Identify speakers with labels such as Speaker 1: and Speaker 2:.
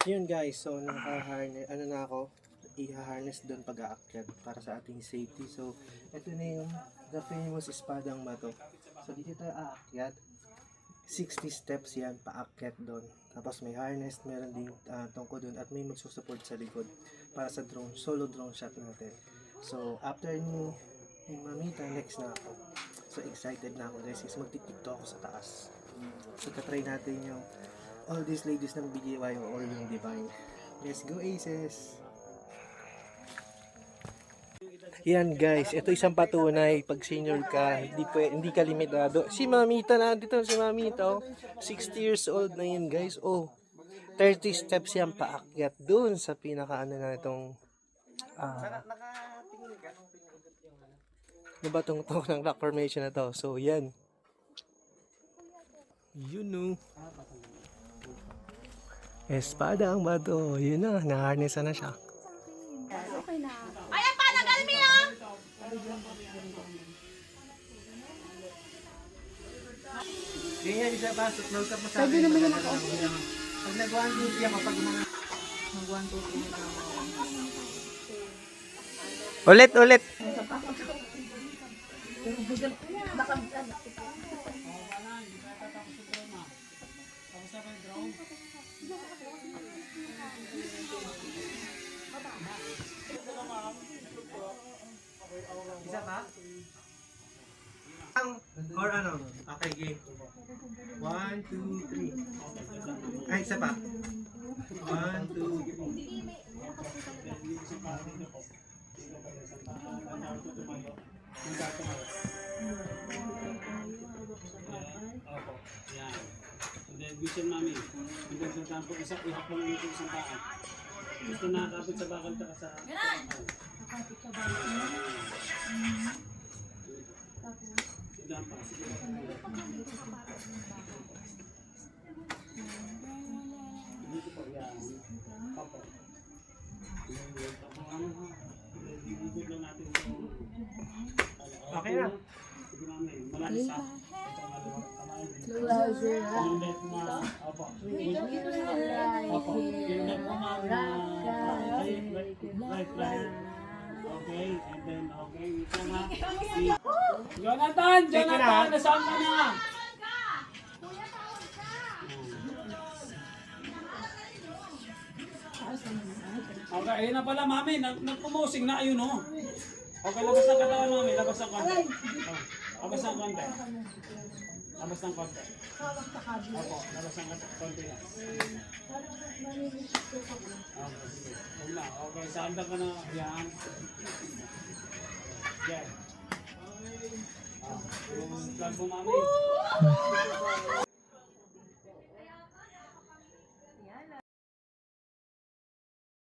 Speaker 1: Yun guys, so naka-harness, ano na ako, i-harness doon pag-aakyat para sa ating safety. So, ito na yung the famous espadang bato. So, dito tayo aakyat. 60 steps yan, paakyat doon. Tapos may harness, meron ding tungko doon at may magsusupport sa likod para sa drone, solo drone shot natin. So, after ni Mamita, next na ako. So, excited na ako guys, is magtitikto ako sa taas. So, katry natin yung all these ladies ng BGY or yung Divine. Let's go Aces! Yan guys, ito isang patunay pag senior ka, hindi ka limitado. Si Mamita na dito, si Mamita, 60 years old na yun guys. Oh, 30 steps yan paakyat doon sa pinaka na itong ano ba tong ng rock formation na to. So yan. You know. Espada ang bato. Yun na, naharnesa na siya.
Speaker 2: Okay na. Ayan pa, nagalmi na!
Speaker 1: Ganyan, isa pa, nagtap mo sa
Speaker 2: Pwede naman yan ako.
Speaker 1: Pag nag-1, 2, 3 ako, pag mga...
Speaker 2: Mag-1, 2, 3 na.
Speaker 1: Ulit!
Speaker 2: Pero bugal ko yan. Baka
Speaker 1: Isa pa? Or ano? Okay, game. 1, 2, 3. Ay, isa pa. 1, 2,
Speaker 3: Opo, yan. And then, vision mami. And then, sa tampo, ihap mo lang ito isang paan. Gusto nakakapit sa bakal ka sa... Nakapit sa bakal. Diyan pa. Dito po, yan. Opo. Ikot lang natin ito.
Speaker 1: Okay na.
Speaker 3: Sige mami, malalis ha.
Speaker 2: closer.
Speaker 3: Kinulit mo na. Opo. Opo. Kinulit mo na. Right. Okay. And then, okay. Ito na. Jonathan! Nasaan ka na? Okay, ayun na pala mami. Nagpumusing na. Ayun o. Okay, labas ng katawan mami. Labas ng konti. Labas ng konti. Labas ng konti. Opo, labas ng konti lang. Okay, sige. Wala. Okay, saan ka na? Yan. Yan. Yung plug mo mami.